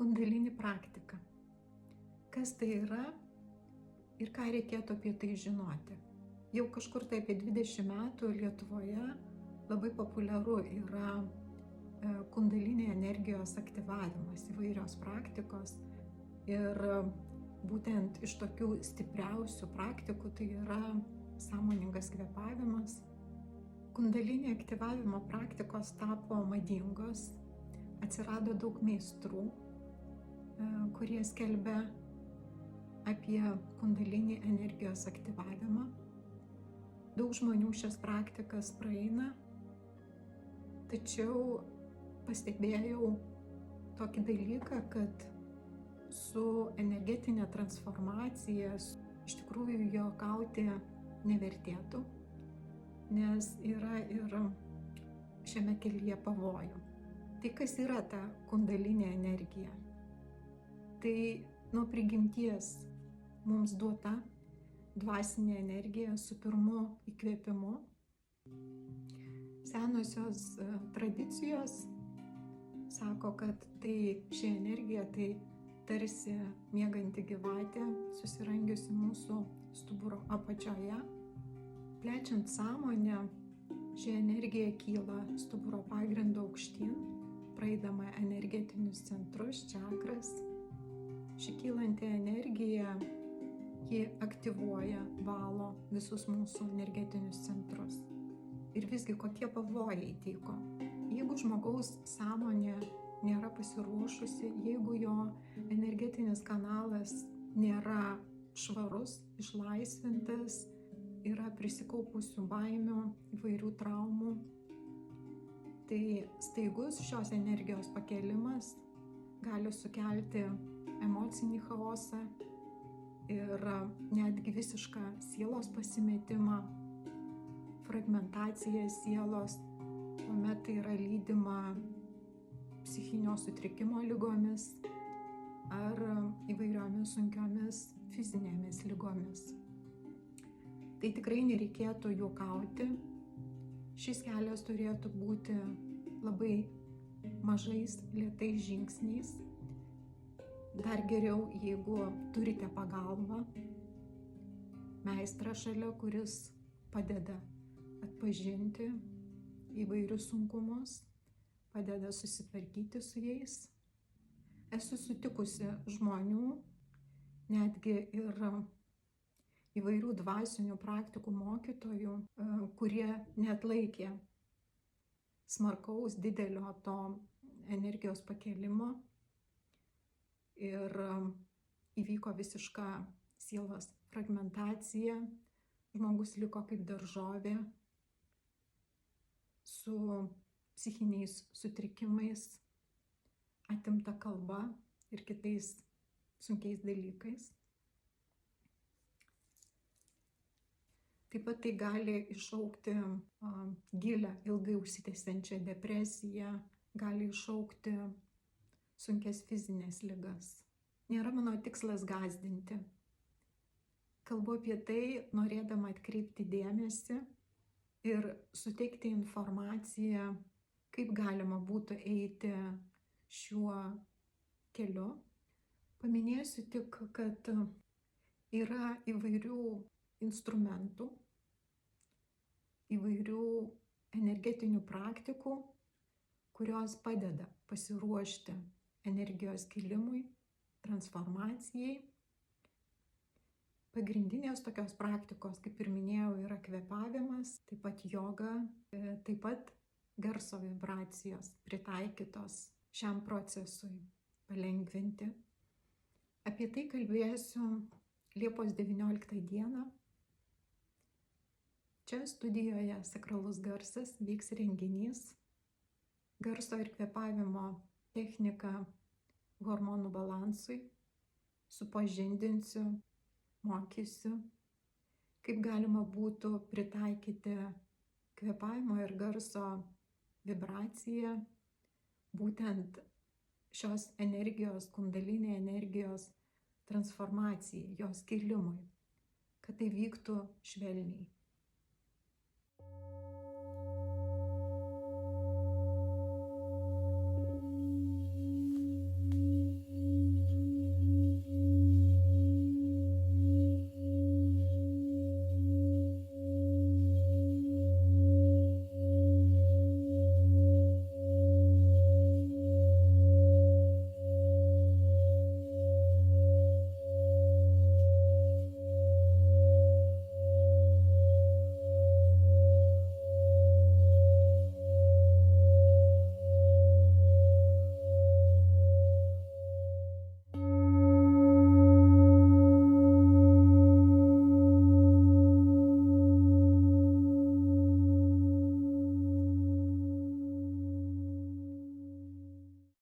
Kundalini praktika. Kas tai yra ir ką reikėtų apie tai žinoti? Jau kažkur tai apie 20 metų Lietuvoje labai populiaru yra kundalini energijos aktyvavimas, įvairios praktikos. Ir būtent iš tokių stipriausių praktikų tai yra sąmoningas kvėpavimas. Kundalini aktyvavimo praktikos tapo madingos, atsirado daug meistrų, kurie skelbia apie kundalini energijos aktyvavimą. Daug žmonių šias praktikas praeina, tačiau pastebėjau tokį dalyką, kad su energetinė transformacija iš tikrųjų juokauti nevertėtų, nes yra ir šiame kelyje pavojų. Tai kas yra ta kundalinė energija? Tai nuo prigimties mums duota dvasinė energija su pirmu įkvėpimu. Senosios tradicijos sako, kad ši energija tai tarsi mieganti gyvatė, susirangiusi mūsų stuburo apačioje. Plečiant sąmonę, ši energija kyla stuburo pagrindu aukštyn, praeidama energetinius centrus, čakras. Ši kylanti energija, ji aktyvuoja, valo visus mūsų energetinius centrus. Ir visgi kokie pavojai tyko? Jeigu žmogaus sąmonė nėra pasiruošusi, jeigu jo energetinis kanalas nėra švarus, išlaisvintas, yra prisikaupusių baimių, įvairių traumų, tai staigus šios energijos pakėlimas gali sukelti emocinį chaosą ir netgi visišką sielos pasimetimą, fragmentaciją sielos, kuomet tai yra lydima psichinio sutrikimo ligomis ar įvairiomis sunkiomis fizinėmis ligomis. Tai tikrai nereikėtų juokauti. Šis kelias turėtų būti labai mažais, lėtais žingsniais. Dar geriau, jeigu turite pagalbą, meistrą šalia, kuris padeda atpažinti įvairius sunkumus, padeda susitvarkyti su jais. Esu sutikusi žmonių, netgi ir įvairių dvasinių praktikų mokytojų, kurie neatlaikė smarkaus, didelio to energijos pakėlimo ir įvyko visiška sielos fragmentacija, žmogus liko kaip daržovė su psichiniais sutrikimais, atimta kalba ir kitais sunkiais dalykais. Taip pat tai gali iššaukti gilią, ilgai užsitęsiančią depresiją, gali iššaukti sunkias fizinės ligas. Nėra mano tikslas gąsdinti. Kalbu apie tai, norėdama atkreipti dėmesį ir suteikti informaciją, kaip galima būtų eiti šiuo keliu. Paminėsiu tik, kad yra įvairių instrumentų, įvairių energetinių praktikų, kurios padeda pasiruošti energijos kilimui, transformacijai. Pagrindinės tokios praktikos, kaip ir minėjau, yra kvėpavimas, taip pat joga, taip pat garso vibracijos pritaikytos šiam procesui palengvinti. Apie tai kalbėsiu Liepos 19 dieną. Čia studijoje Sakralus garsas vyks renginys garso ir kvėpavimo technika hormonų balansui. Supažindinsiu, mokysiu, kaip galima būtų pritaikyti kvėpavimo ir garso vibraciją būtent šios energijos, kundalinė energijos transformacijai, jos kilimui, kad tai vyktų švelniai.